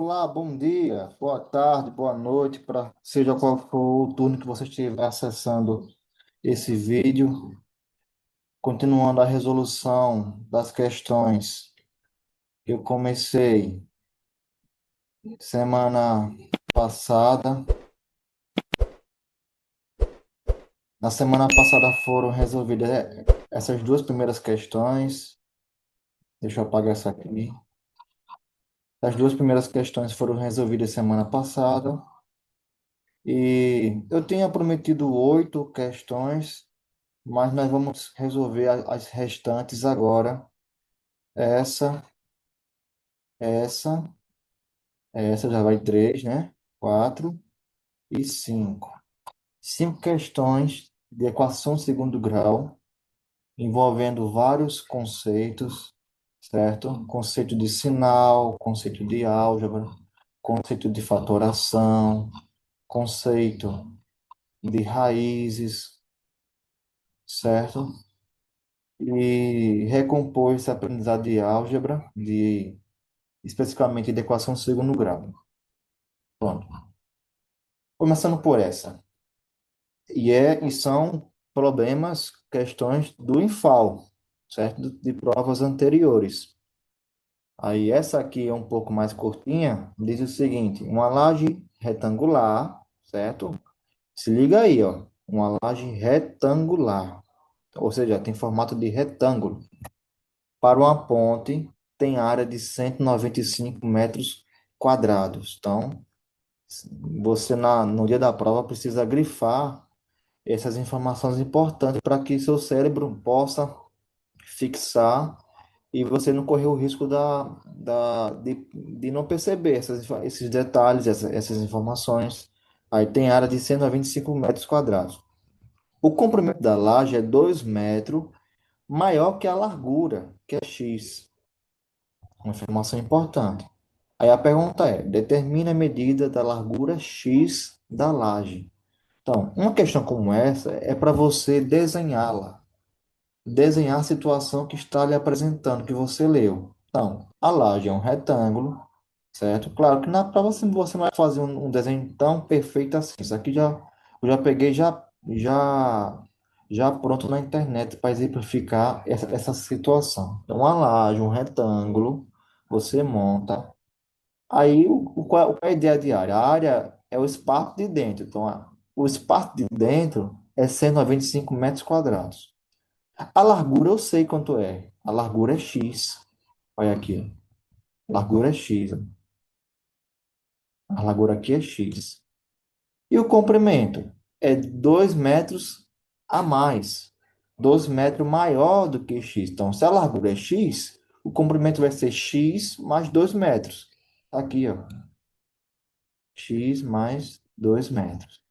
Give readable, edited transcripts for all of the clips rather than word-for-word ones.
Olá, bom dia, boa tarde, boa noite, para seja qual for o turno que você estiver acessando esse vídeo. Continuando a resolução das questões que eu comecei semana passada. Na semana passada foram resolvidas essas duas primeiras questões. Deixa eu apagar essa aqui. As duas primeiras questões foram resolvidas semana passada. E eu tinha prometido 8 questões, mas nós vamos resolver as restantes agora. Essa, essa, essa já vai três, né? Quatro e cinco. 5 questões de equação de segundo grau, envolvendo vários conceitos, certo? Conceito de sinal, conceito de álgebra, conceito de fatoração, conceito de raízes, certo? E recompor esse aprendizado de álgebra, especificamente de equação de segundo grau. Pronto. Começando por essa. E são problemas, questões do INFAL, certo? De provas anteriores. Aí essa aqui é um pouco mais curtinha, diz o seguinte: uma laje retangular, certo? Se liga aí, ó. Uma laje retangular, ou seja, tem formato de retângulo. Para uma ponte, tem área de 195 metros quadrados. Então, você no dia da prova precisa grifar essas informações importantes para que seu cérebro possa fixar e você não correr o risco de não perceber esses detalhes, essas informações. Aí tem área de 125 metros quadrados. O comprimento da laje é 2 metros, maior que a largura, que é x. Uma informação importante. Aí a pergunta é: determine a medida da largura x da laje. Então, uma questão como essa é para você desenhá-la, desenhar a situação que está lhe apresentando, que você leu. Então, a laje é um retângulo, certo? Claro que na prova você não vai fazer um desenho tão perfeito assim. Isso aqui eu já peguei já pronto na internet para exemplificar essa situação. Então, uma laje, um retângulo, você monta. Aí, qual é a ideia de área? A área é o espaço de dentro. Então, o espaço de dentro é 195 metros quadrados. A largura eu sei quanto é. A largura é x. Olha aqui. Largura é x. A largura aqui é x. E o comprimento é 2 metros a mais. 2 metros maior do que x. Então, se a largura é x, o comprimento vai ser x mais 2 metros. Aqui, ó. X mais 2 metros.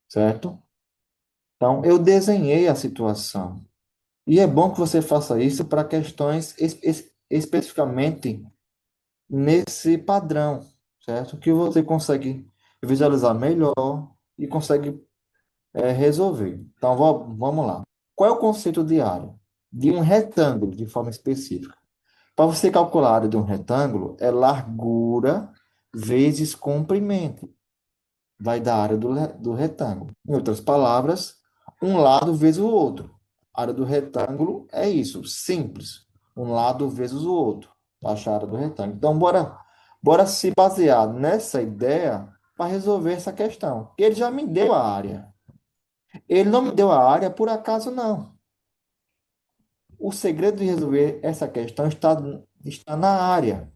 Certo? Então, eu desenhei a situação. E é bom que você faça isso para questões especificamente nesse padrão, certo? Que você consegue visualizar melhor e consegue resolver. Então, vamos lá. Qual é o conceito de área? De um retângulo, de forma específica. Para você calcular a área de um retângulo, é largura vezes comprimento. Vai dar a área do retângulo. Em outras palavras, um lado vezes o outro. A área do retângulo é isso, simples. Um lado vezes o outro. Achar a área do retângulo. Então, bora se basear nessa ideia para resolver essa questão. Ele já me deu a área. Ele não me deu a área por acaso, não. O segredo de resolver essa questão está na área.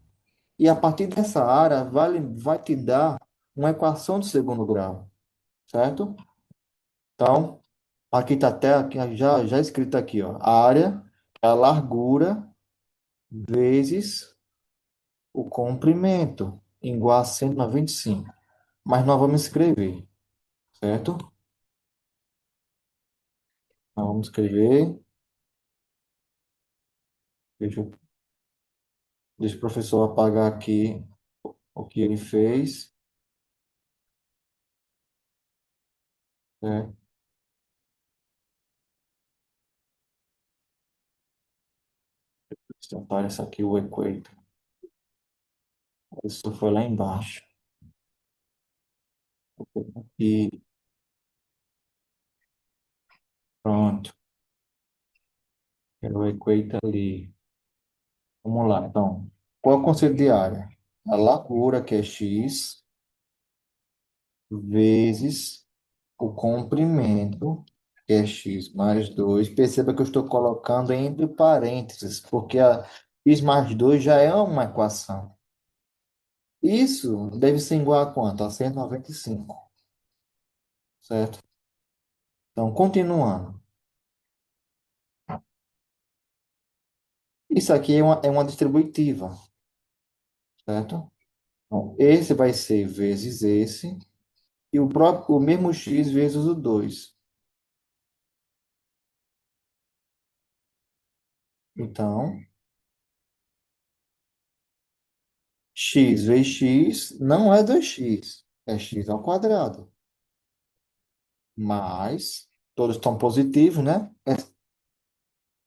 E a partir dessa área, vai te dar uma equação de segundo grau, certo? Então, aqui está até aqui, já escrito aqui, ó. A área é a largura vezes o comprimento, igual a 195. Mas nós vamos escrever, certo? Nós vamos escrever. Deixa, eu- deixa o professor apagar aqui o que ele fez, né? Então, aparece aqui o equator. Isso foi lá embaixo. E pronto. Eu equator ali. Vamos lá, então. Qual é o conceito de área? A largura, que é x, vezes o comprimento, que é x mais 2. Perceba que eu estou colocando entre parênteses, porque a x mais 2 já é uma equação. Isso deve ser igual a quanto? A 195, certo? Então, continuando. Isso aqui é uma distributiva, certo? Então, esse vai ser vezes esse, e o mesmo x vezes o 2. Então, x vezes x não é 2x, é x ao quadrado. Mas, todos estão positivos, né?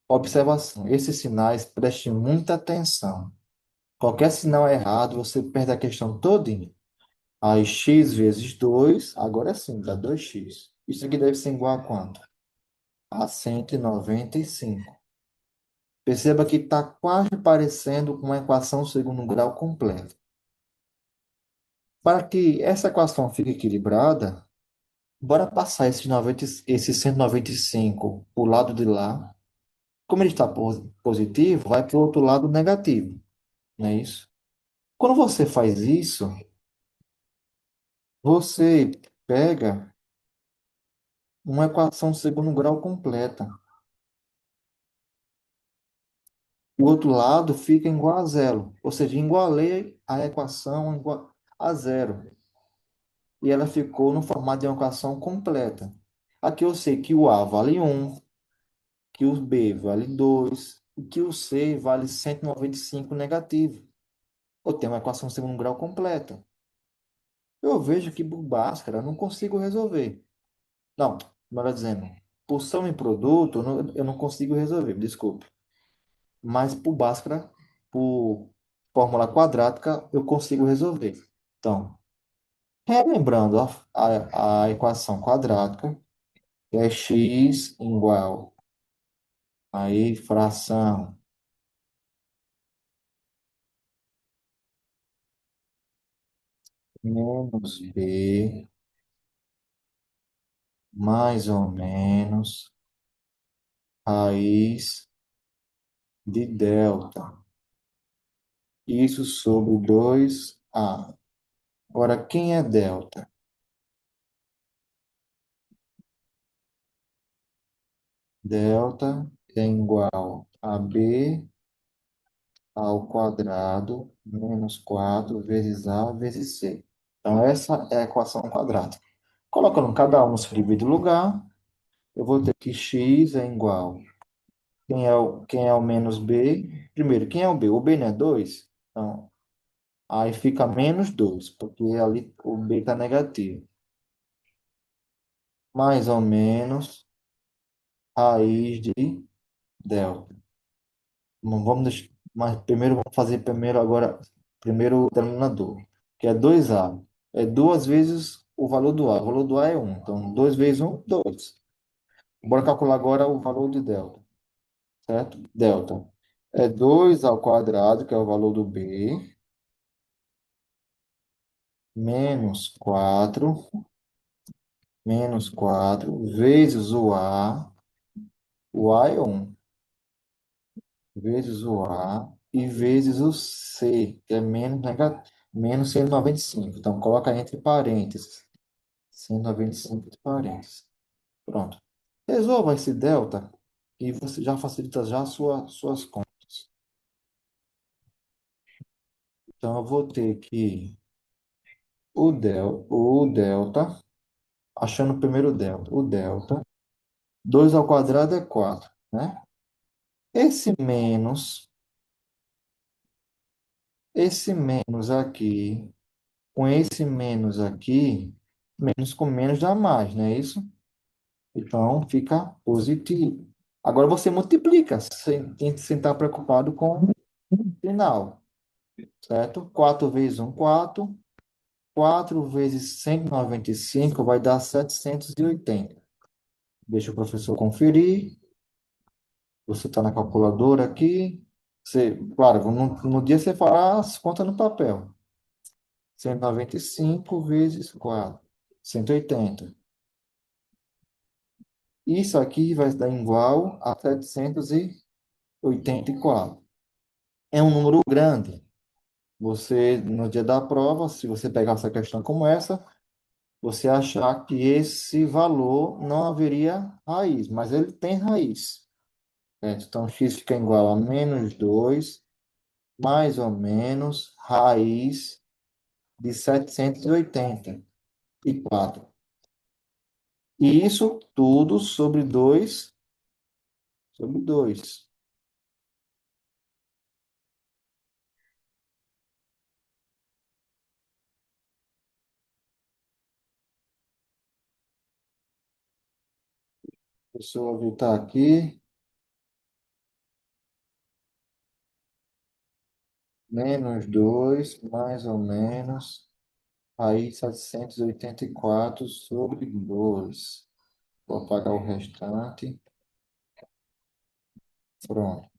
Observação, esses sinais, preste muita atenção. Qualquer sinal errado, você perde a questão todinha. Aí, x vezes 2 agora sim, dá 2x. Isso aqui deve ser igual a quanto? A 195. Perceba que está quase parecendo com uma equação segundo grau completa. Para que essa equação fique equilibrada, bora passar esse 195 para o lado de lá. Como ele está positivo, vai para o outro lado negativo, não é isso? Quando você faz isso, você pega uma equação segundo grau completa. O outro lado fica igual a zero, ou seja, igualei a equação igual a zero. E ela ficou no formato de uma equação completa. Aqui eu sei que o A vale 1, que o B vale 2 e que o C vale 195 negativo. Eu tenho uma equação de segundo grau completa. Eu vejo que por Bhaskara eu não consigo resolver. Não, melhor dizendo, por soma e produto eu não consigo resolver, desculpe. Mas por Bhaskara, por fórmula quadrática, eu consigo resolver. Então, relembrando a equação quadrática, que é x igual aí fração menos b mais ou menos raiz de delta. Isso sobre 2a. Agora, quem é delta? Delta é igual a b ao quadrado menos 4 vezes a vezes c. Então, essa é a equação quadrática. Colocando cada um no seu devido lugar, eu vou ter que x é igual. Quem é o menos b? Primeiro, quem é o b? O b não é 2. Então, aí fica menos 2 porque ali o b está negativo. Mais ou menos raiz de delta. Não vamos mas primeiro vamos fazer primeiro agora, primeiro o denominador, que é 2a. É duas vezes o valor do a. O valor do a é 1. Então, 2 vezes 1, 2. Bora calcular agora o valor de delta, certo? Delta é 2 ao quadrado, que é o valor do b, menos 4 vezes o a é 1, vezes o a, e vezes o c, que é menos 195. Então, coloca entre parênteses. 195 entre parênteses. Pronto. Resolva esse delta e você já facilita já suas contas. Então, eu vou ter que o delta, achando primeiro o delta, 2 ao quadrado é 4, né? Esse menos, esse menos aqui, com esse menos aqui, menos com menos dá mais, não é isso? Então, fica positivo. Agora você multiplica, sem estar preocupado com o final. certo? 4 vezes 1, 4. 4 vezes 195 vai dar 780. Deixa o professor conferir. Você está na calculadora aqui. Você, claro, no dia você fará as contas no papel. 195 vezes 4, 180. Isso aqui vai dar igual a 784. É um número grande. Você, no dia da prova, se você pegar essa questão como essa, você achar que esse valor não haveria raiz, mas ele tem raiz. Certo? Então, x fica igual a menos 2 mais ou menos, raiz de 784. E isso tudo sobre dois. Deixa eu voltar aqui. Menos 2 mais ou menos, raiz de 784 sobre 2. Vou apagar o restante. Pronto.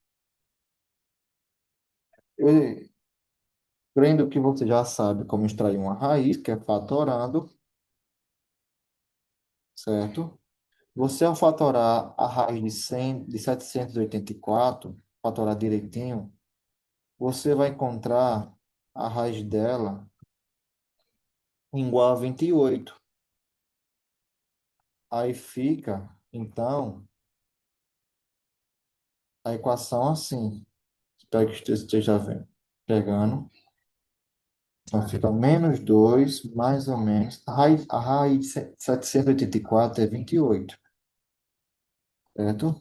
Eu crendo que você já sabe como extrair uma raiz, que é fatorando, certo? Você, ao fatorar a raiz de 100, de 784, fatorar direitinho, você vai encontrar a raiz dela igual a 28. Aí fica, então, a equação assim. Espero que você esteja vendo. Pegando. Então fica menos 2 mais ou menos. A raiz de 784 é 28, certo?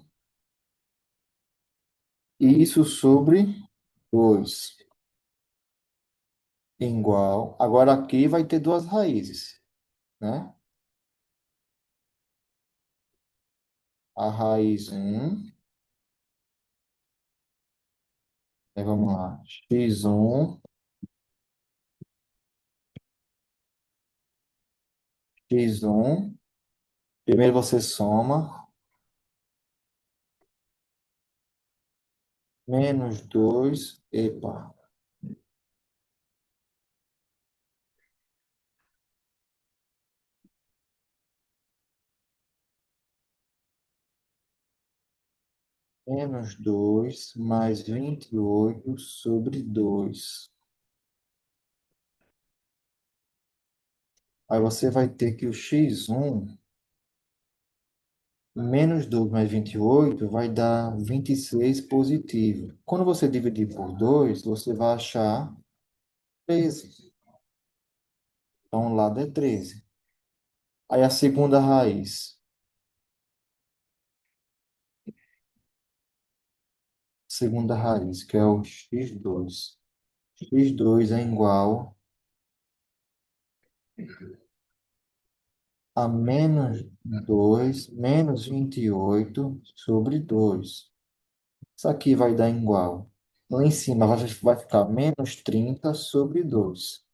E isso sobre 2 igual. Agora aqui vai ter duas raízes, né? A raiz aí vamos lá, x1. Primeiro você soma, menos 2 epa, menos 2 mais 28 sobre 2. Aí você vai ter que o x1 menos 2 mais 28 vai dar 26 positivo. Quando você dividir por 2 você vai achar 13. Então, o lado é 13. Aí a segunda raiz. Segunda raiz, que é o x2. X2 é igual a menos 2 menos 28 sobre 2. Isso aqui vai dar igual. Lá em cima vai ficar menos 30 sobre 2.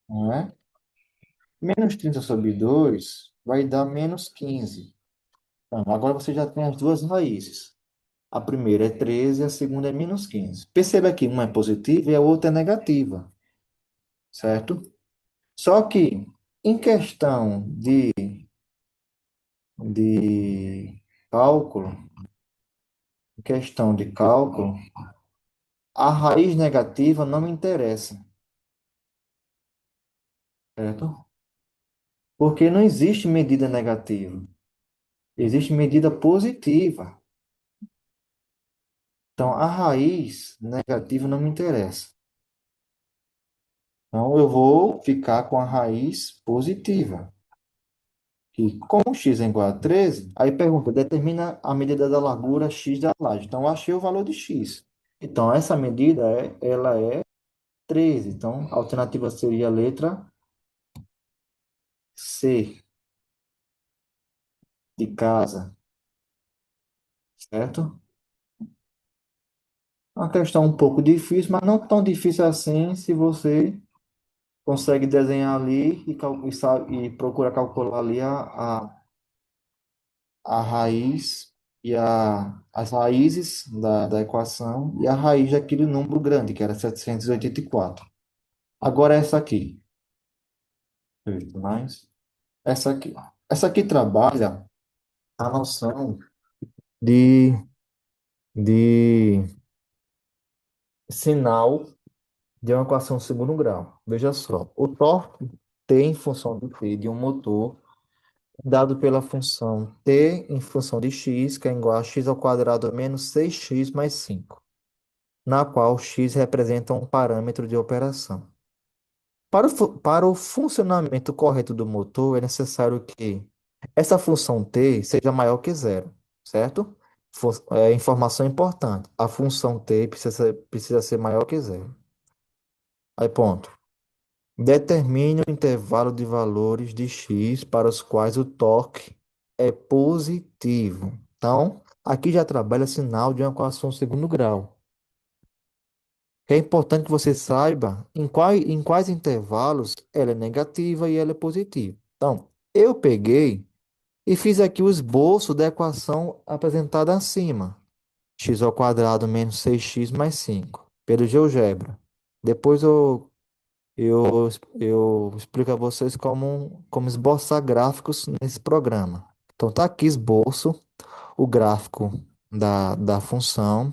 Não é? Menos 30 sobre 2 vai dar menos 15. Então, agora você já tem as duas raízes. A primeira é 13 e a segunda é menos 15. Perceba que uma é positiva e a outra é negativa, certo? Só que, em de cálculo, em questão de cálculo, a raiz negativa não me interessa, certo? Porque não existe medida negativa, existe medida positiva. Então, a raiz negativa não me interessa. Então, eu vou ficar com a raiz positiva. E como x é igual a 13, aí pergunta, determina a medida da largura x da laje. Então, eu achei o valor de x. Então, essa medida ela é 13. Então, a alternativa seria a letra C, de casa, certo? Uma questão um pouco difícil, mas não tão difícil assim se você consegue desenhar ali e procura calcular ali a raiz as raízes da equação e a raiz daquele número grande, que era 784. Agora essa aqui. Perfeito, mais essa aqui. Essa aqui trabalha a noção de, de sinal de uma equação de segundo grau. Veja só, o torque T em função de T de um motor dado pela função T em função de x, que é igual a x ao quadrado menos 6x mais 5, na qual x representa um parâmetro de operação. Para o funcionamento correto do motor, é necessário que essa função t seja maior que zero, certo? Informação importante. A função t precisa ser maior que zero. Aí, ponto. Determine o intervalo de valores de x para os quais o torque é positivo. Então, aqui já trabalha sinal de uma equação segundo grau. É importante que você saiba em quais intervalos ela é negativa e ela é positiva. Então, eu peguei e fiz aqui o esboço da equação apresentada acima. X ao quadrado menos 6x mais 5 pelo GeoGebra. Depois eu explico a vocês como esboçar gráficos nesse programa. Então, tá aqui esboço, o gráfico da função.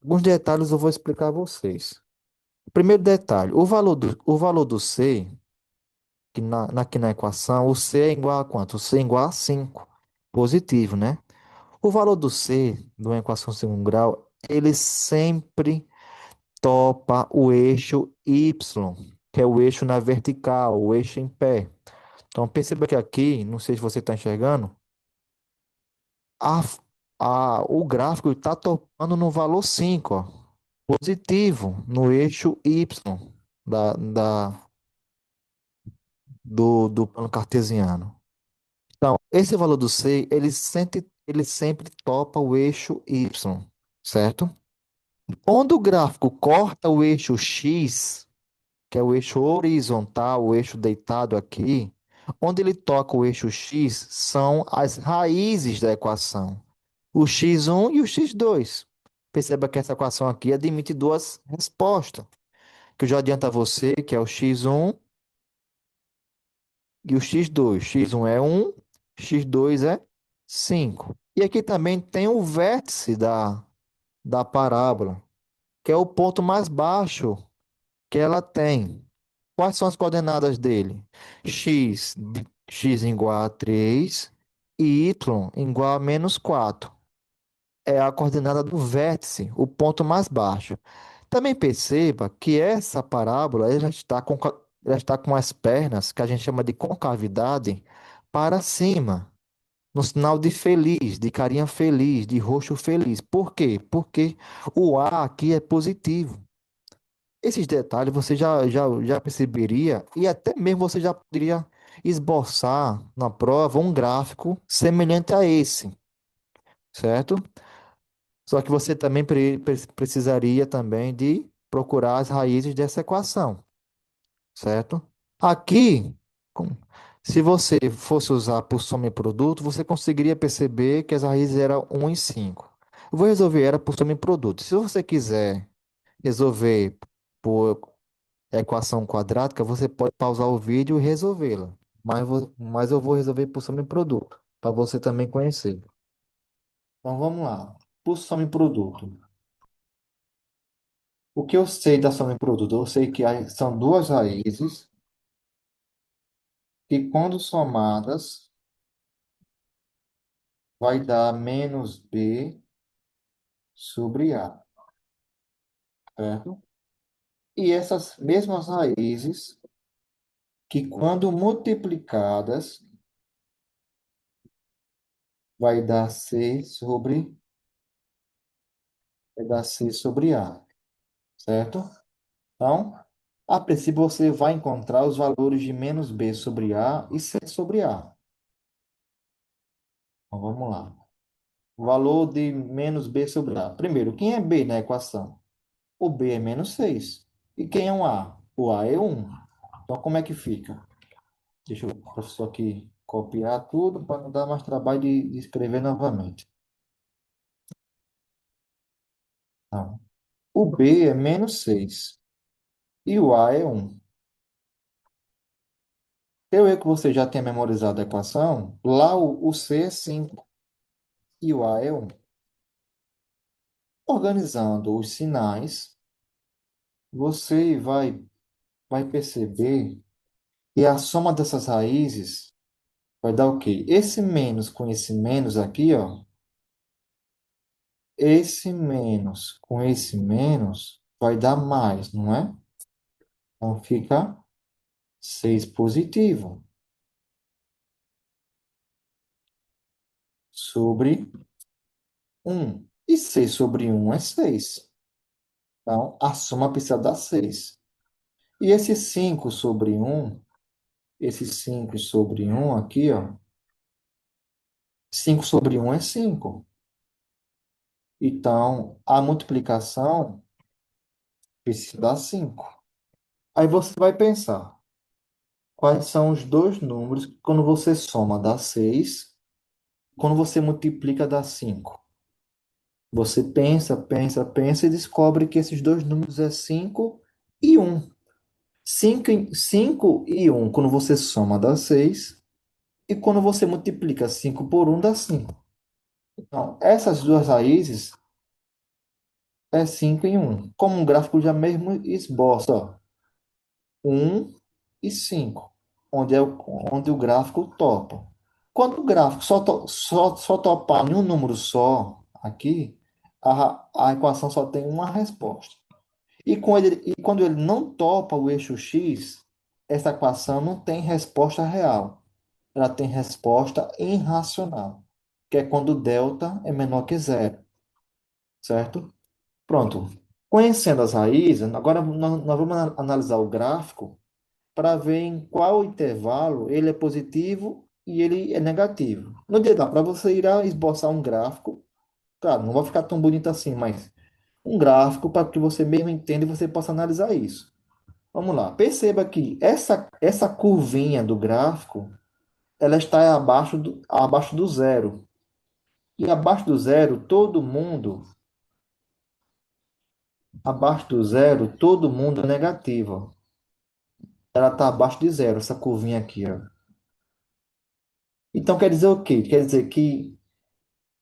Alguns detalhes eu vou explicar a vocês. Primeiro detalhe, o valor do C, aqui na equação, o C é igual a quanto? O C é igual a 5, positivo, né? O valor do C, de uma equação de segundo grau, ele sempre topa o eixo Y, que é o eixo na vertical, o eixo em pé. Então, perceba que aqui, não sei se você está enxergando, a, o gráfico está topando no valor 5, ó, positivo, no eixo Y da, da, do plano cartesiano. Então, esse valor do C, ele sempre topa o eixo Y, certo? Quando o gráfico corta o eixo X, que é o eixo horizontal, o eixo deitado aqui, onde ele toca o eixo X são as raízes da equação, o x1 e o x2. Perceba que essa equação aqui admite duas respostas, que eu já adianto a você que é o x1 e o x2. X1 é 1, x2 é 5. E aqui também tem o vértice da parábola, que é o ponto mais baixo que ela tem. Quais são as coordenadas dele? X igual a 3 e y igual a menos 4. É a coordenada do vértice, o ponto mais baixo. Também perceba que essa parábola ela está com as pernas, que a gente chama de concavidade, para cima, no sinal de feliz, de carinha feliz, de roxo feliz. Por quê? Porque o A aqui é positivo. Esses detalhes você já perceberia e até mesmo você já poderia esboçar na prova um gráfico semelhante a esse, certo? Só que você também precisaria também de procurar as raízes dessa equação, certo? Aqui, com- se você fosse usar por soma e produto, você conseguiria perceber que as raízes eram 1 e 5. Eu vou resolver era por soma e produto. Se você quiser resolver por equação quadrática, você pode pausar o vídeo e resolvê-la. Mas eu vou resolver por soma e produto, para você também conhecer. Então vamos lá. Por soma e produto. O que eu sei da soma e produto? Eu sei que são duas raízes que, quando somadas, vai dar menos b sobre a, certo? E essas mesmas raízes, que quando multiplicadas, vai dar vai dar c sobre a, certo? Então, a princípio você vai encontrar os valores de menos b sobre a e c sobre a. Então, vamos lá. O valor de menos b sobre a. Primeiro, quem é b na equação? O B é -6. E quem é um A? O A é 1. Então, como é que fica? Deixa o professor aqui copiar tudo para não dar mais trabalho de escrever novamente. Não. O B é -6 e o A é 1. Eu que você já tenha memorizado a equação, lá o C é 5 e o A é 1. Organizando os sinais, você vai perceber que a soma dessas raízes vai dar o quê? Esse menos com esse menos aqui, ó. Esse menos com esse menos vai dar mais, não é? Então fica 6 positivo sobre 1. E 6 sobre 1 é 6. Então a soma precisa dar 6. E esse 5 sobre 1, esse 5 sobre 1 aqui, ó. 5 sobre 1 é 5. Então a multiplicação precisa dar 5. Aí você vai pensar, quais são os dois números que quando você soma dá 6, quando você multiplica dá 5? Você pensa, pensa, pensa e descobre que esses dois números é 5 e 1. 5 e 1, quando você soma, dá 6. E quando você multiplica 5 por 1, dá 5. Então, essas duas raízes é 5 e 1. Como um gráfico já mesmo esboça, ó, 1 e 5, onde o gráfico topa. Quando o gráfico só topar em um número só, aqui, a equação só tem uma resposta. E quando ele não topa o eixo X, essa equação não tem resposta real. Ela tem resposta irracional, que é quando delta é menor que zero, certo? Pronto. Conhecendo as raízes, agora nós vamos analisar o gráfico para ver em qual intervalo ele é positivo e ele é negativo. No dia dá para você ir a esboçar um gráfico, claro, não vai ficar tão bonito assim, mas um gráfico para que você mesmo entenda e você possa analisar isso. Vamos lá. Perceba que essa curvinha do gráfico, ela está abaixo do zero. E abaixo do zero, todo mundo é negativo. Ela está abaixo de zero, essa curvinha aqui, ó. Então quer dizer o quê? Quer dizer que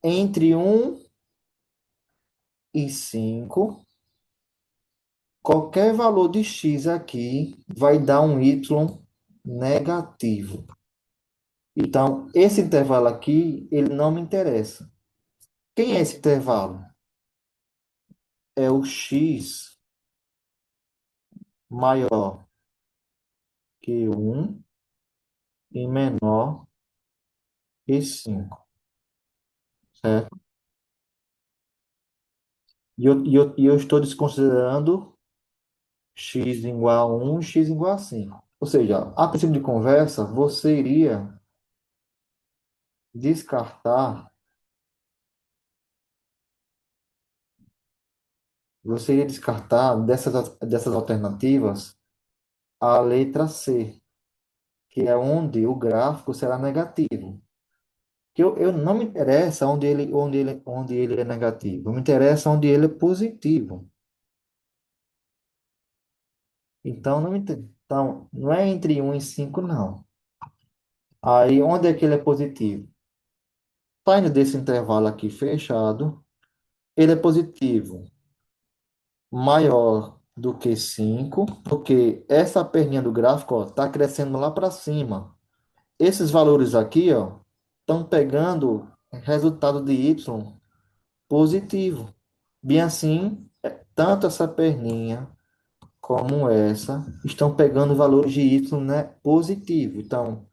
entre 1 e 5, qualquer valor de x aqui vai dar um y negativo. Então, esse intervalo aqui, ele não me interessa. Quem é esse intervalo? É o x maior que 1 e menor que 5, certo? E eu estou desconsiderando x igual a 1 e x igual a 5. Ou seja, a princípio de conversa, descartar, você iria descartar dessas alternativas a letra C, que é onde o gráfico será negativo. Que eu não me interessa onde ele é negativo, me interessa onde ele é positivo. Então, não é entre 1 e 5 não. Aí, onde é que ele é positivo? Saindo desse intervalo aqui fechado, ele é positivo maior do que 5, porque essa perninha do gráfico está crescendo lá para cima. Esses valores aqui, ó, estão pegando resultado de y positivo. Bem assim, tanto essa perninha como essa estão pegando valores de y, né, positivo. Então,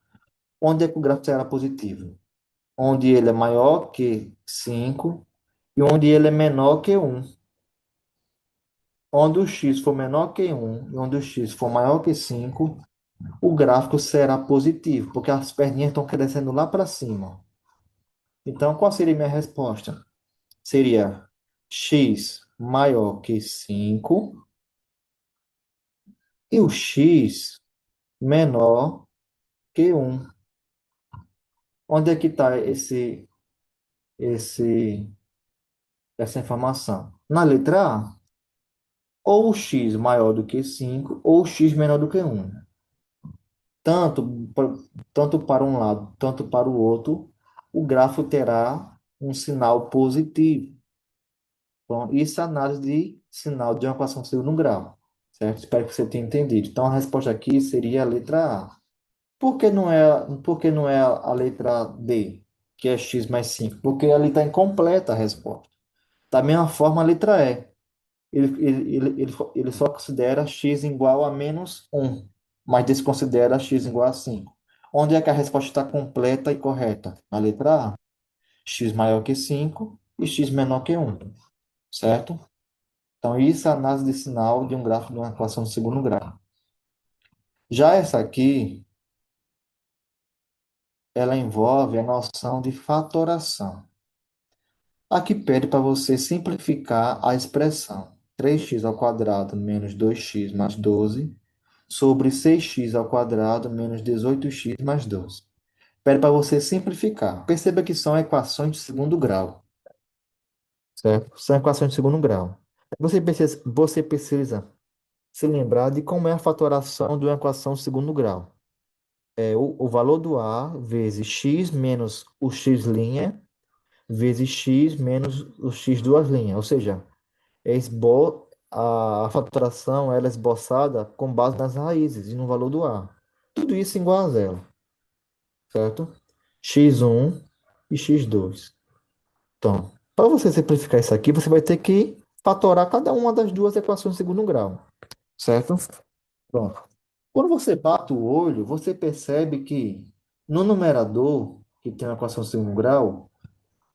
onde é que o gráfico será positivo? Onde ele é maior que 5 e onde ele é menor que 1. Onde o x for menor que 1 e onde o x for maior que 5, o gráfico será positivo, porque as perninhas estão crescendo lá para cima. Então, qual seria a minha resposta? Seria x maior que 5 e o x menor que 1. Onde é que está essa informação? Na letra A, ou o x maior do que 5 ou o x menor do que 1. Tanto, pa- tanto para um lado, tanto para o outro, o grafo terá um sinal positivo. Bom, isso é análise de sinal de uma equação de segundo grau, certo? Espero que você tenha entendido. Então, a resposta aqui seria a letra A. Por que não é a letra D, que é x mais 5? Porque ali está incompleta a resposta. Da mesma forma, a letra E. Ele só considera x igual a -1, mas desconsidera x igual a 5. Onde é que a resposta está completa e correta? Na letra A. X maior que 5 e x menor que 1, certo? Então, isso é a análise de sinal de um gráfico de uma equação de segundo grau. Já essa aqui, ela envolve a noção de fatoração. Aqui pede para você simplificar a expressão 3x ao quadrado menos 2x mais 12 sobre 6x ao quadrado menos 18x mais 12. Pede para você simplificar. Perceba que são equações de segundo grau, certo? São equações de segundo grau. Você precisa se lembrar de como é a fatoração de uma equação de segundo grau. É o valor do A vezes x menos o x' vezes x menos o x duas linhas. Ou seja, a fatoração ela é esboçada com base nas raízes e no valor do A. Tudo isso igual a zero, certo? X1 e x2. Então, para você simplificar isso aqui, você vai ter que fatorar cada uma das duas equações de segundo grau, certo? Pronto. Quando você bate o olho, você percebe que no numerador, que tem a equação de segundo grau,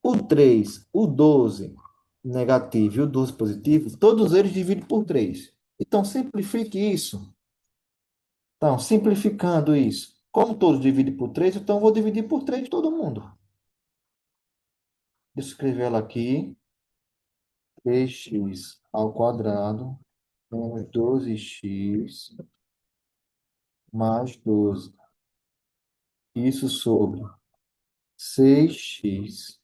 o 3, o 12 negativo e o 12 positivo, todos eles dividem por 3. Então, simplifique isso. Então, simplificando isso. Como todos dividem por 3, então eu vou dividir por 3 de todo mundo. Deixa eu escrever ela aqui. 3x ao quadrado menos 12x mais 12. Isso sobre 6x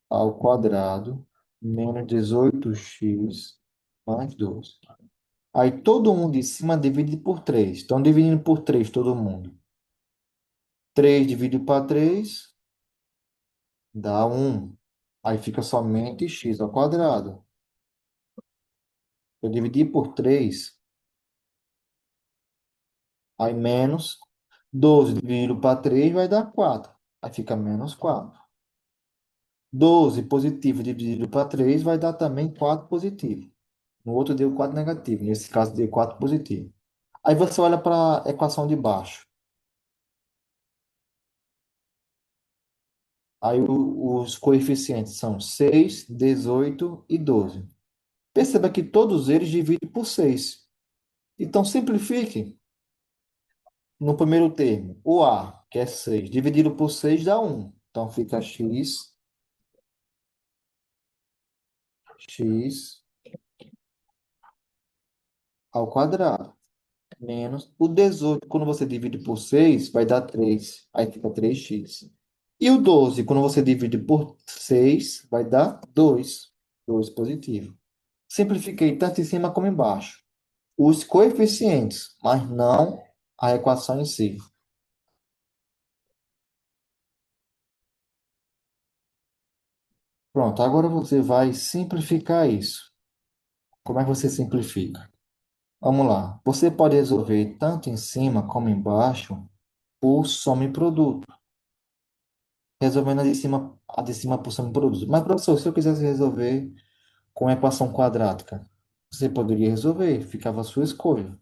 ao quadrado menos 18x mais 12. Aí todo mundo em cima divide por 3. Então, dividindo por 3 todo mundo. 3 dividido para 3 dá 1. Aí fica somente x ao quadrado. Eu dividi por 3, aí menos 12 dividido para 3 vai dar 4. Aí fica menos 4. 12 positivo dividido para 3 vai dar também 4 positivo. No outro deu 4 negativo. Nesse caso deu 4 positivo. Aí você olha para a equação de baixo. Aí os coeficientes são 6, 18 e 12. Perceba que todos eles dividem por 6. Então, simplifique no primeiro termo. O A, que é 6, dividido por 6 dá 1. Então, fica x ao quadrado. Menos o 18, quando você divide por 6 vai dar 3. Aí fica 3x. E o 12, quando você divide por 6 vai dar 2. 2 positivo. Simplifiquei tanto em cima como embaixo. Os coeficientes, mas não a equação em si. Pronto, agora você vai simplificar isso. Como é que você simplifica? Vamos lá. Você pode resolver tanto em cima como embaixo por soma e produto. Resolvendo a de cima por soma e produto. Mas, professor, se eu quisesse resolver com equação quadrática, você poderia resolver, ficava a sua escolha.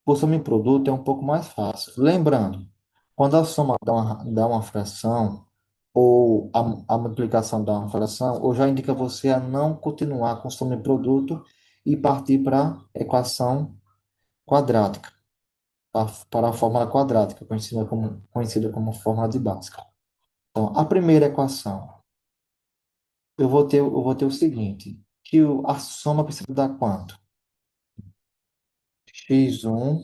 Por soma e produto é um pouco mais fácil. Lembrando, quando a soma dá uma fração, ou a multiplicação dá uma fração, ou já indica você a não continuar com soma e produto e partir para a equação quadrática, para a fórmula quadrática, conhecida como fórmula de Bhaskara. Então, a primeira equação, eu vou ter o seguinte. a soma precisa dar quanto? X1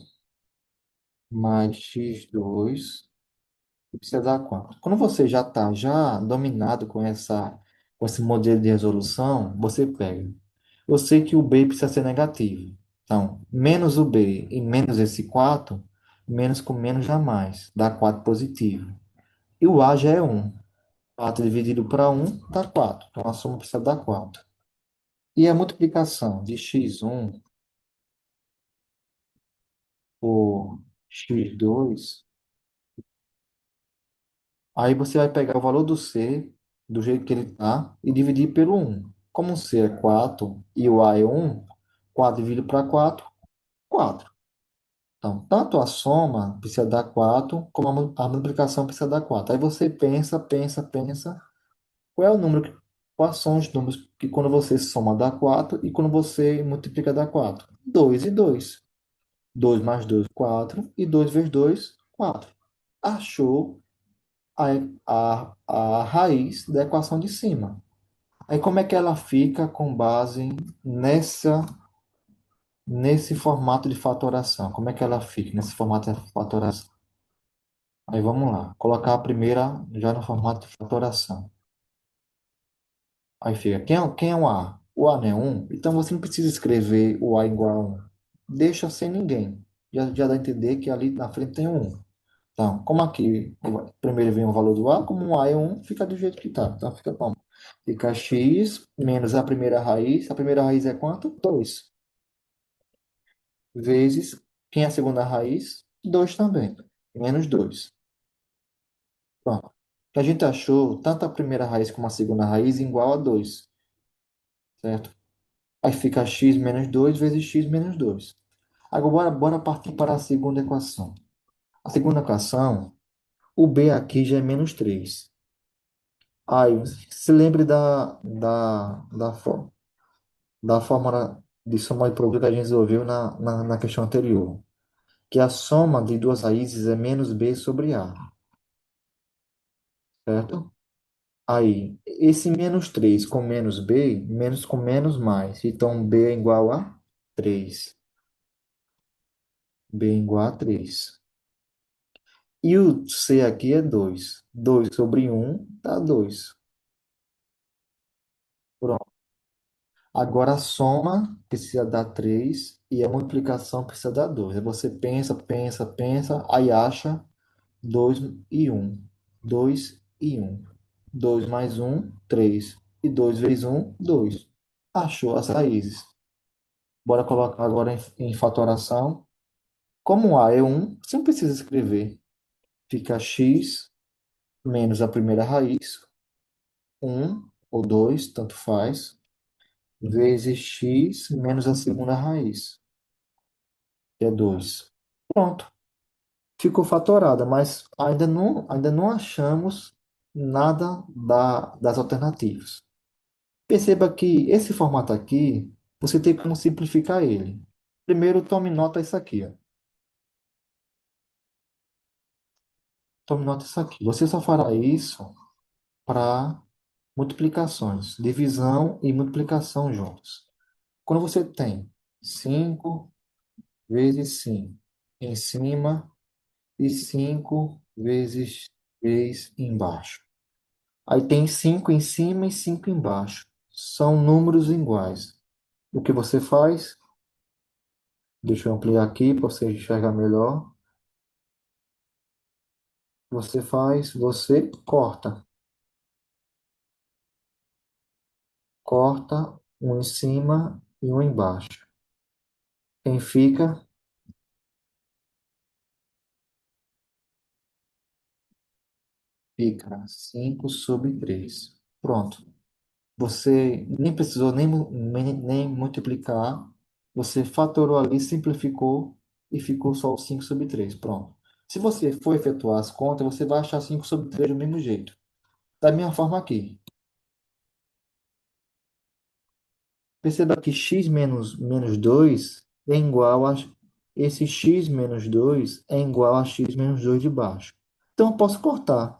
mais x2 precisa dar quanto? Quando você já está já dominado com esse modelo de resolução, você pega. Eu sei que o b precisa ser negativo. Então, menos o b e menos esse 4, menos com menos dá mais, dá 4 positivo. E o a já é 1. 4 dividido para 1 dá 4. Então, a soma precisa dar 4. E a multiplicação de x1 por x2, aí você vai pegar o valor do c, do jeito que ele está, e dividir pelo 1. Como o c é 4 e o a é 1, 4 dividido para 4, 4. Então, tanto a soma precisa dar 4, como a multiplicação precisa dar 4. Aí você pensa, pensa, pensa, qual é o número, quais são os números que quando você soma dá 4 e quando você multiplica dá 4? 2 e 2. 2 mais 2, 4. E 2 vezes 2, 4. Achou a, a raiz da equação de cima. Aí como é que ela fica com base nesse formato de fatoração? Como é que ela fica nesse formato de fatoração? Aí vamos lá. Colocar a primeira já no formato de fatoração. Aí fica, quem é o A? O A não é 1? Então você não precisa escrever o A igual a 1. Deixa sem ninguém. Já dá a entender que ali na frente tem um 1. Então, como aqui primeiro vem o valor do A, como o A é 1, fica do jeito que está. Então fica como? Fica x menos a primeira raiz. A primeira raiz é quanto? 2. Vezes, quem é a segunda raiz? 2 também. Menos 2. Pronto. A gente achou tanto a primeira raiz como a segunda raiz igual a 2, certo? Aí fica x menos 2 vezes x menos 2. Agora, bora partir para a segunda equação. A segunda equação, o b aqui já é menos 3. Aí, se lembre da fórmula de soma e produto que a gente resolveu na questão anterior, que a soma de duas raízes é menos b sobre a, certo? Aí, esse menos 3 com menos b, menos com menos mais. Então, b é igual a 3. B é igual a 3. E o c aqui é 2. 2 sobre 1 dá 2. Pronto. Agora a soma precisa dar 3 e a multiplicação precisa dar 2. Aí você pensa, pensa, pensa, aí acha 2 e 1. 2 e 1. 2 mais 1, 3. E 2 vezes 1, 2. Achou as raízes. Bora colocar agora em fatoração. Como A é 1, você não precisa escrever. Fica x menos a primeira raiz, 1 ou 2, tanto faz, vezes x menos a segunda raiz, que é 2. Pronto, ficou fatorada, mas ainda não achamos nada das alternativas. Perceba que esse formato aqui, você tem como simplificar ele. Primeiro, tome nota isso aqui, ó. Tome nota isso aqui. Você só fará isso para multiplicações, divisão e multiplicação juntos. Quando você tem 5 vezes 5 em cima e 5 vezes 3 embaixo. Aí tem 5 em cima e 5 embaixo. São números iguais. O que você faz? Deixa eu ampliar aqui para você enxergar melhor. Você corta. Corta um em cima e um embaixo. Quem fica? Fica 5 sobre 3. Pronto. Você nem precisou nem multiplicar. Você fatorou ali, simplificou e ficou só o 5 sobre 3. Pronto. Se você for efetuar as contas, você vai achar 5 sobre 3 do mesmo jeito. Da mesma forma aqui. Perceba que x menos 2 é igual a... Esse x menos 2 é igual a x menos 2 de baixo. Então, eu posso cortar.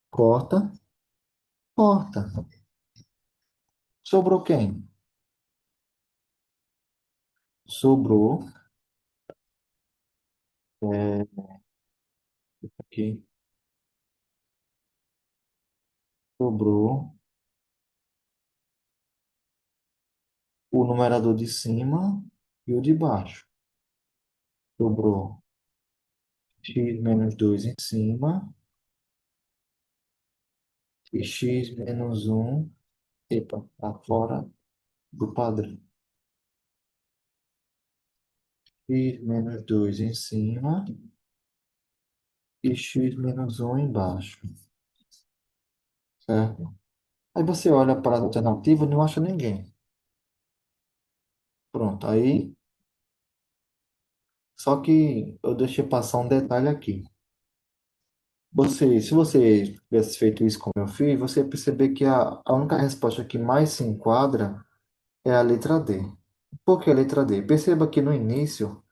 Corta, corta. Sobrou quem? sobrou, é, aqui, sobrou o numerador de cima e o de baixo. Sobrou x menos 2 em cima e x menos um, epa, tá fora do padrão. X menos 2 em cima e x menos um embaixo, certo? Aí você olha para a alternativa e não acha ninguém. Pronto, aí, só que eu deixei passar um detalhe aqui. Se você tivesse feito isso como eu fiz, você ia perceber que a única resposta que mais se enquadra é a letra D. Por que a letra D? Perceba que no início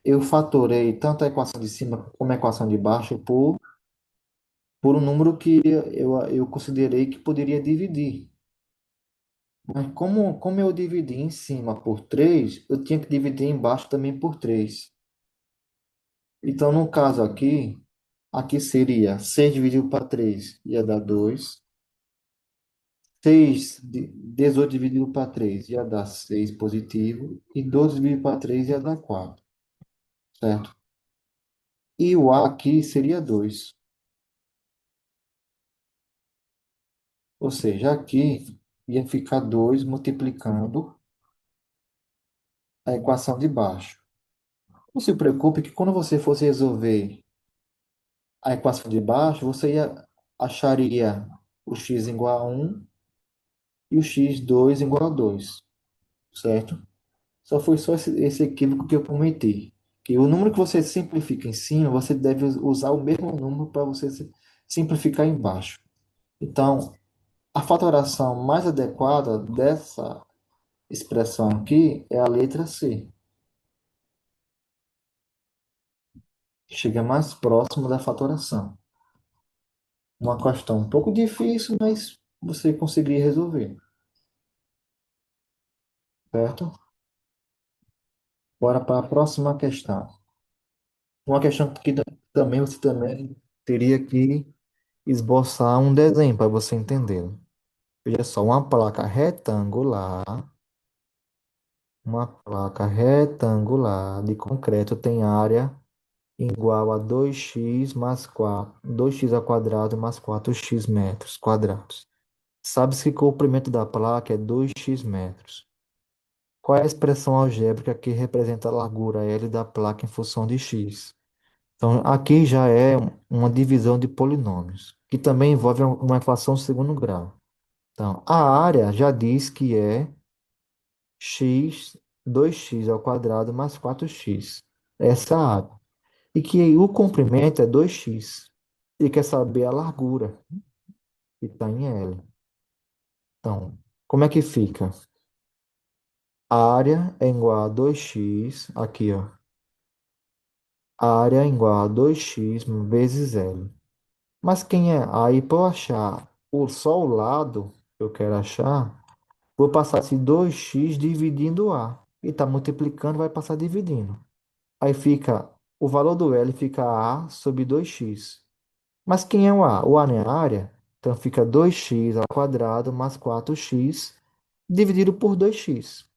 eu fatorei tanto a equação de cima como a equação de baixo por um número que eu considerei que poderia dividir. Mas como eu dividi em cima por 3, eu tinha que dividir embaixo também por 3. Então, no caso aqui seria 6 dividido para 3 ia dar 2. 18 dividido para 3 ia dar 6 positivo. E 12 dividido para 3 ia dar 4, certo? E o A aqui seria 2. Ou seja, aqui ia ficar 2 multiplicando a equação de baixo. Não se preocupe que quando você fosse resolver a equação de baixo, acharia o x igual a 1 e o x2 igual a 2, certo? Só esse equívoco que eu cometi. Que o número que você simplifica em cima, você deve usar o mesmo número para você simplificar embaixo. Então, a fatoração mais adequada dessa expressão aqui é a letra C. Chega mais próximo da fatoração. Uma questão um pouco difícil, mas você conseguiria resolver, certo? Bora para a próxima questão. Uma questão que também você também teria que esboçar um desenho para você entender. Veja só, uma placa retangular de concreto tem área igual a 2x mais 4, 2x ao quadrado mais 4x metros quadrados. Sabe-se que o comprimento da placa é 2x metros. Qual é a expressão algébrica que representa a largura L da placa em função de x? Então, aqui já é uma divisão de polinômios, que também envolve uma equação de segundo grau. Então, a área já diz que é x, 2x ao quadrado mais 4x. Essa é a área. E que o comprimento é 2x. E quer saber a largura, que está em L. Então, como é que fica? A área é igual a 2x, aqui, ó. A área é igual a 2x vezes L. Mas quem é? Aí, para eu achar só o lado que eu quero achar, vou passar esse 2x dividindo A. E está multiplicando, vai passar dividindo. Aí fica, o valor do L fica A sobre 2x. Mas quem é o A? O A não é a área? Então fica 2x ao quadrado mais 4x dividido por 2x.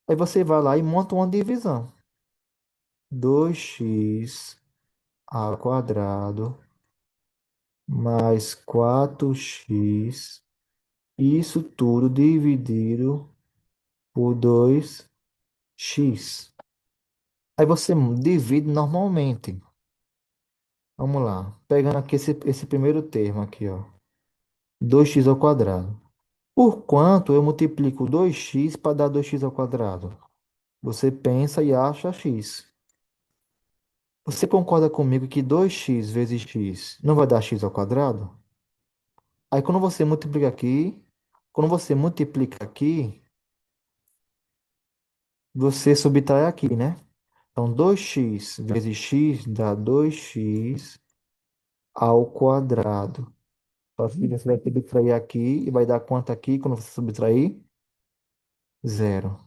Aí você vai lá e monta uma divisão. 2x ao quadrado mais 4x. Isso tudo dividido por 2x. Aí você divide normalmente. Vamos lá. Pegando aqui esse primeiro termo aqui, ó. 2x ao quadrado. Por quanto eu multiplico 2x para dar 2x ao quadrado? Você pensa e acha x. Você concorda comigo que 2x vezes x não vai dar x ao quadrado? Aí quando você multiplica aqui, você subtrai aqui, né? Então 2x vezes x dá 2x ao quadrado. Só que você vai subtrair aqui e vai dar quanto aqui quando você subtrair? Zero.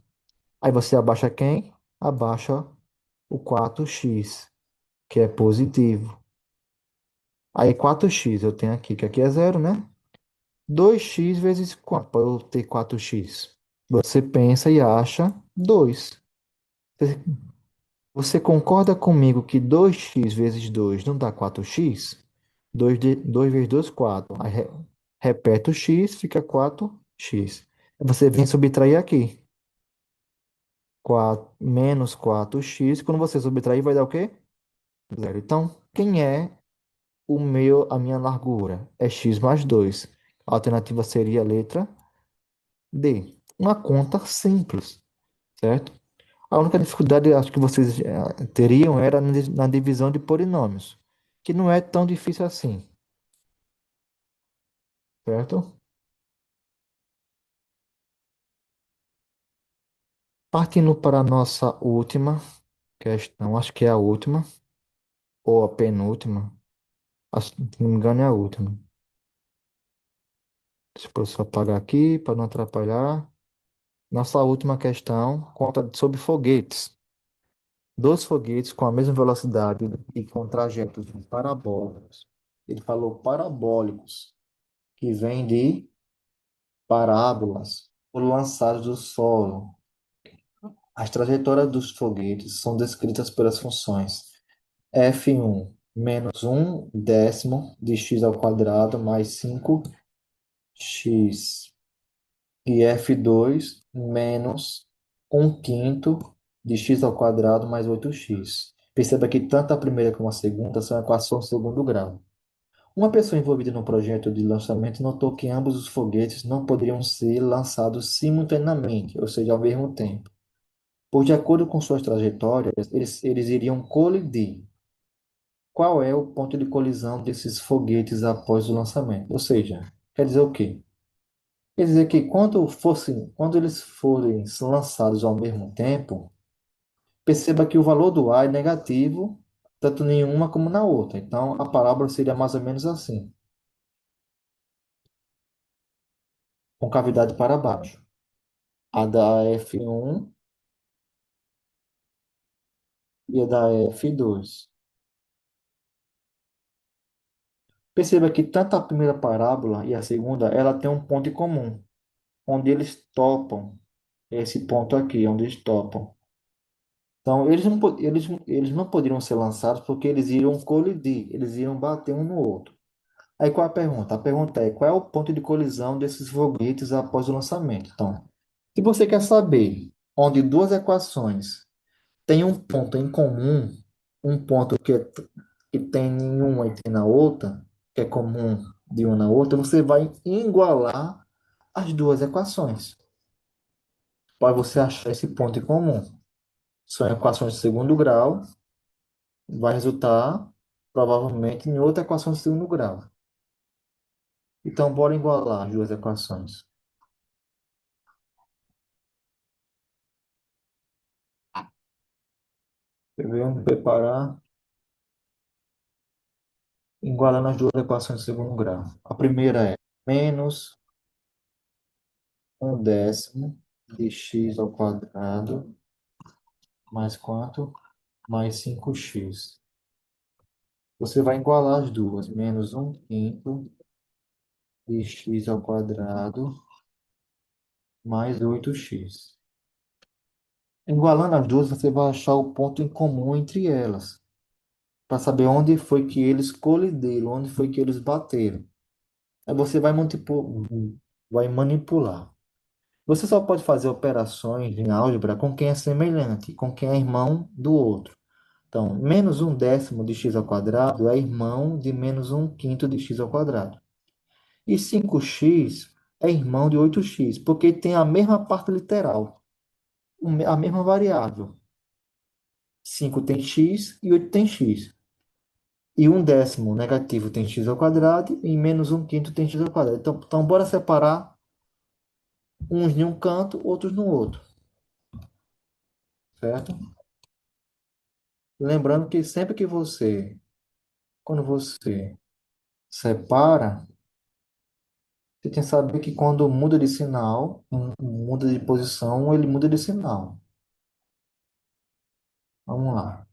Aí você abaixa quem? Abaixa o 4x, que é positivo. Aí 4x eu tenho aqui, que aqui é zero, né? 2x vezes 4, para eu ter 4x. Você pensa e acha 2. Você você concorda comigo que 2x vezes 2 não dá 4x? 2 vezes 2, 4. Aí repete o x, fica 4x. Você vem subtrair aqui. 4, menos 4x. Quando você subtrair, vai dar o quê? Zero. Então, quem é a minha largura? É x mais 2. A alternativa seria a letra D. Uma conta simples, certo? A única dificuldade, acho que vocês teriam era na divisão de polinômios, que não é tão difícil assim, certo? Partindo para a nossa última questão, acho que é a última, ou a penúltima, se não me engano é a última. Deixa eu só apagar aqui para não atrapalhar. Nossa última questão conta sobre foguetes. Dois foguetes com a mesma velocidade e com trajetos parabólicos. Ele falou parabólicos, que vem de parábolas foram lançados do solo. As trajetórias dos foguetes são descritas pelas funções f1 menos 1/10 de x ao quadrado mais 5x e f2 menos 1/5 de x ao quadrado mais 8x. Perceba que tanto a primeira como a segunda são equações de segundo grau. Uma pessoa envolvida no projeto de lançamento notou que ambos os foguetes não poderiam ser lançados simultaneamente, ou seja, ao mesmo tempo, pois, de acordo com suas trajetórias, eles iriam colidir. Qual é o ponto de colisão desses foguetes após o lançamento? Ou seja, quer dizer o quê? Quer dizer que quando eles forem lançados ao mesmo tempo, perceba que o valor do A é negativo, tanto em uma como na outra. Então, a parábola seria mais ou menos assim, com cavidade para baixo. A da F1 e a da F2. Perceba que tanto a primeira parábola e a segunda, ela tem um ponto em comum, onde eles topam, esse ponto aqui, onde eles topam. Então, eles não poderiam ser lançados porque eles iriam colidir, eles iriam bater um no outro. Aí qual a pergunta? A pergunta é, qual é o ponto de colisão desses foguetes após o lançamento? Então, se você quer saber onde duas equações têm um ponto em comum, um ponto que tem em uma e tem na outra, que é comum de uma na outra, você vai igualar as duas equações para você achar esse ponto em comum. São equações de segundo grau, vai resultar provavelmente em outra equação de segundo grau. Então, bora igualar as duas equações. Devemos preparar igualando as duas equações de segundo grau. A primeira é menos 1/10 de x ao quadrado mais quanto? Mais 5x. Você vai igualar as duas. Menos 1/5 de x ao quadrado mais 8x. Igualando as duas, você vai achar o ponto em comum entre elas, para saber onde foi que eles colidiram, onde foi que eles bateram. Aí você vai manipular. Você só pode fazer operações em álgebra com quem é semelhante, com quem é irmão do outro. Então, menos 1/10 de x ao quadrado é irmão de menos 1/5 de x ao quadrado. E 5x é irmão de 8x, porque tem a mesma parte literal, a mesma variável. 5 tem x e 8 tem x. E 1/10 negativo tem x ao quadrado e menos 1/5 tem x ao quadrado. Então, bora separar uns em um canto, outros no outro, certo? Lembrando que sempre que quando você separa, você tem que saber que quando muda de sinal, muda de posição, ele muda de sinal. Vamos lá.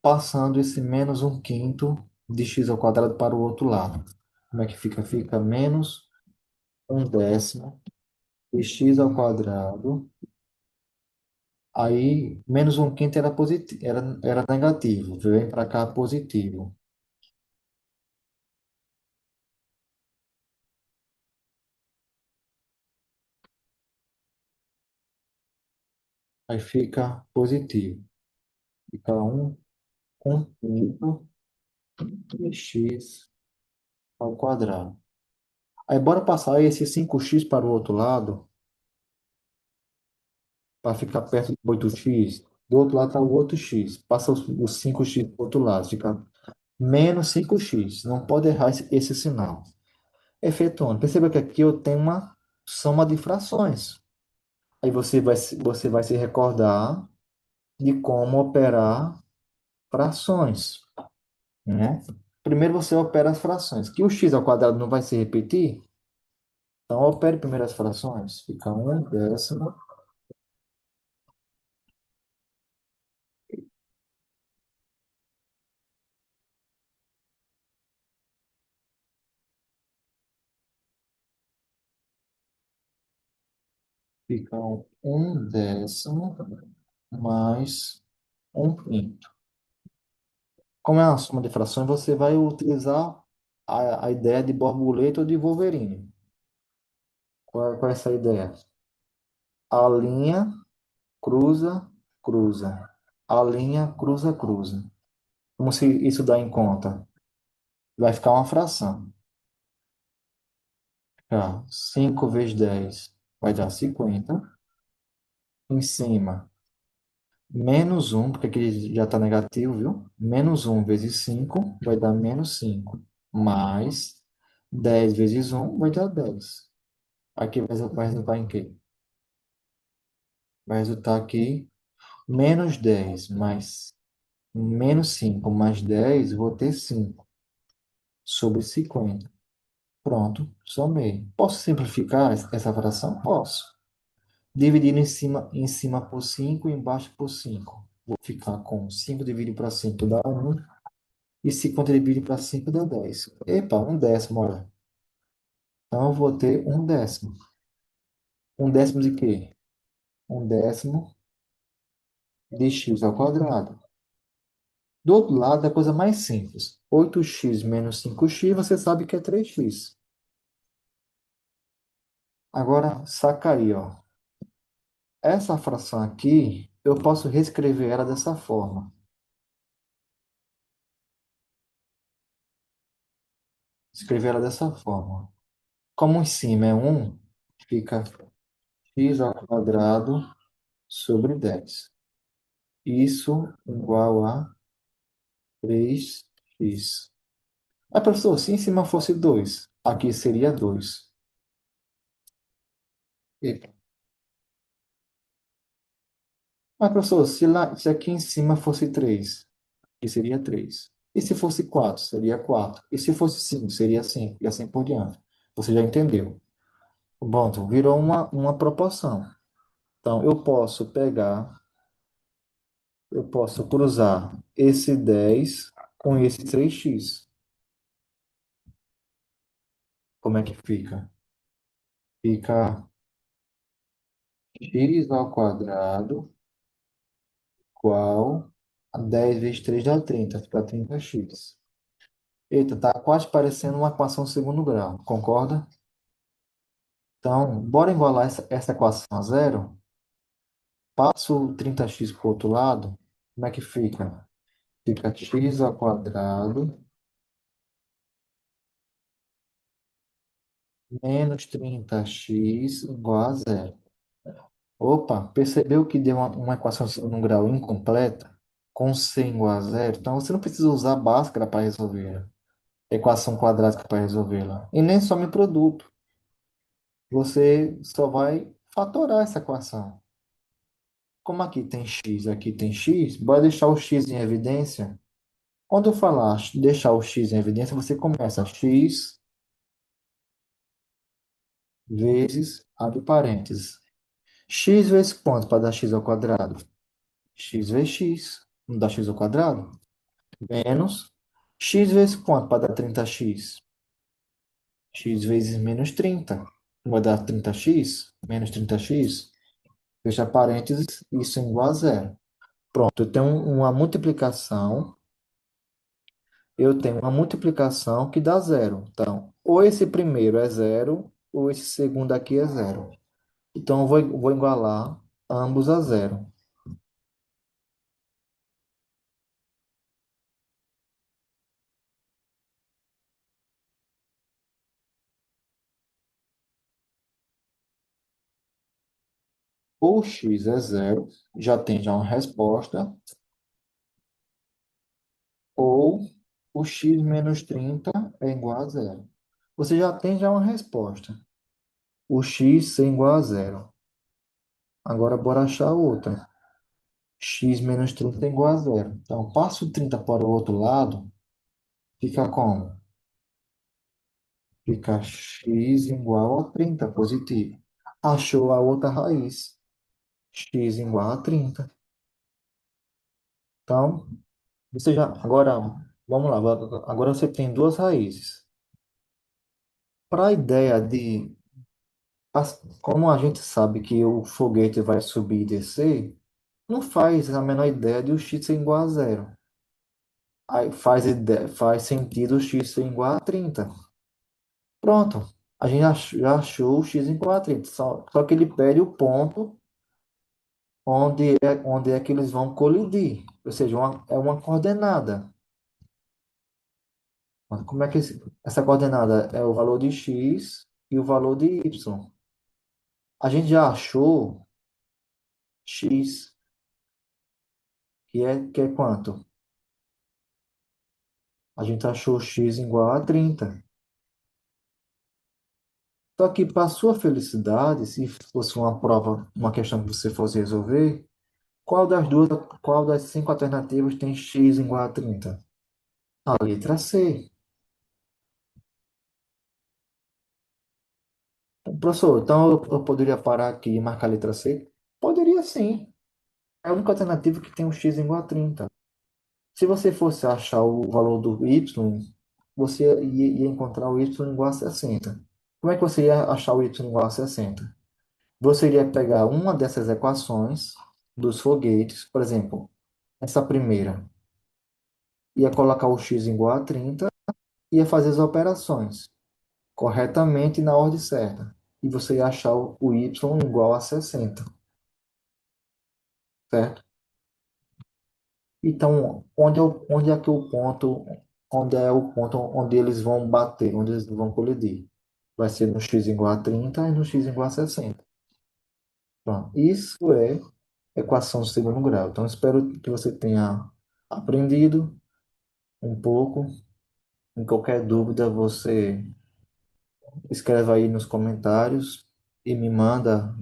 Passando esse menos um quinto de x ao quadrado para o outro lado. Como é que fica? Fica menos um décimo de x ao quadrado. Aí, menos um quinto era positivo, era negativo. Vem para cá positivo. Aí fica positivo. Fica um quinto de x ao quadrado. Aí, bora passar esse 5x para o outro lado, para ficar perto do 8x. Do outro lado está o outro x. Passa os 5x para o outro lado. Fica menos 5x. Não pode errar esse sinal. Efetuando. Perceba que aqui eu tenho uma soma de frações. Aí você vai se recordar de como operar frações, né? Primeiro você opera as frações. Que o x ao quadrado não vai se repetir, então opere primeiro as frações. Fica um décimo, fica um décimo mais um quinto. Como é uma soma de frações, você vai utilizar a ideia de borboleta ou de Wolverine. Qual é essa ideia? A linha cruza, cruza. A linha cruza, cruza. Como se isso dá em conta? Vai ficar uma fração. Tá? 5 vezes 10 vai dar 50. Em cima, menos um porque aqui já está negativo, viu? Menos um vezes 5 vai dar menos 5. Mais 10 vezes um vai dar 10. Aqui vai resultar em quê? Vai resultar aqui menos 10 mais menos 5 mais 10 vou ter 5 sobre 50. Pronto, somei. Posso simplificar essa fração? Posso. Dividindo em cima por 5 e embaixo por 5. Vou ficar com 5 dividido para 5 dá 1. E 50 dividido para 5 dá 10. Epa, um décimo, olha. Então eu vou ter um décimo. Um décimo de quê? Um décimo de x ao quadrado. Do outro lado, é a coisa mais simples. 8x menos 5x, você sabe que é 3x. Agora, saca aí, ó. Essa fração aqui, eu posso reescrever ela dessa forma. Escrever ela dessa forma. Como em cima é 1, fica x ao quadrado sobre 10. Isso igual a 3x. Ah, professor, se em cima fosse 2, aqui seria 2. Eita. Mas, professor, se aqui em cima fosse 3, aqui seria 3. E se fosse 4, seria 4. E se fosse 5, seria 5. E assim por diante. Você já entendeu? Bom, então virou uma proporção. Então, eu posso cruzar esse 10 com esse 3x. Como é que fica? Fica x ao quadrado igual a 10 vezes 3 dá 30, fica 30x. Eita, tá quase parecendo uma equação segundo grau, concorda? Então, bora igualar essa equação a zero. Passo o 30x para o outro lado. Como é que fica? Fica x ao quadrado menos 30x igual a zero. Opa, percebeu que deu uma equação segundo grau incompleta? Com c igual a zero? Então, você não precisa usar Bhaskara para resolver equação quadrática para resolvê-la. E nem some produto. Você só vai fatorar essa equação. Como aqui tem x, bora deixar o x em evidência. Quando eu falar deixar o x em evidência, você começa x vezes, abre parênteses. X vezes quanto para dar x ao quadrado? x vezes x, não dá x ao quadrado, menos x vezes quanto para dar 30x? X vezes menos 30 vai dar 30x, menos 30x, fecha parênteses, isso é igual a zero. Pronto, eu tenho uma multiplicação que dá zero. Então, ou esse primeiro é zero, ou esse segundo aqui é zero. Então, eu vou igualar ambos a zero. Ou x é zero, já tem já uma resposta, ou o x menos 30 é igual a zero. Você já tem já uma resposta. O x ser igual a zero. Agora, bora achar outra. X menos 30 é igual a zero. Então, passo 30 para o outro lado, fica como? Fica x igual a 30 positivo. Achou a outra raiz. X igual a 30. Então, agora, vamos lá. Agora você tem duas raízes. Para a ideia de, como a gente sabe que o foguete vai subir e descer, não faz a menor ideia de o x ser igual a zero. Aí faz sentido o x ser igual a 30. Pronto. A gente já achou o x igual a 30. Só que ele pede o ponto onde é que eles vão colidir. Ou seja, é uma coordenada. Mas como é que essa coordenada é o valor de x e o valor de y? A gente já achou x, que é quanto? A gente achou x igual a 30. Só que, para sua felicidade, se fosse uma prova, uma questão que você fosse resolver, qual das cinco alternativas tem x igual a 30? A letra C. Professor, então eu poderia parar aqui e marcar a letra C? Poderia sim. É a única alternativa que tem um x igual a 30. Se você fosse achar o valor do y, você ia encontrar o y igual a 60. Como é que você ia achar o y igual a 60? Você iria pegar uma dessas equações dos foguetes, por exemplo, essa primeira, ia colocar o x igual a 30, ia fazer as operações corretamente na ordem certa. E você ia achar o y igual a 60, certo? Então, onde é o ponto onde eles vão bater, onde eles vão colidir? Vai ser no x igual a 30 e no x igual a 60. Pronto. Isso é equação de segundo grau. Então, espero que você tenha aprendido um pouco. Em qualquer dúvida, você escreve aí nos comentários e me manda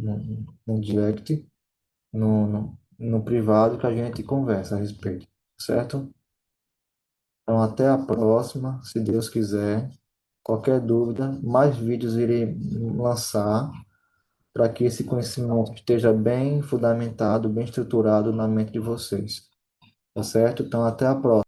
no direct, no privado, que a gente conversa a respeito, certo? Então, até a próxima, se Deus quiser. Qualquer dúvida, mais vídeos irei lançar para que esse conhecimento esteja bem fundamentado, bem estruturado na mente de vocês. Tá certo? Então, até a próxima.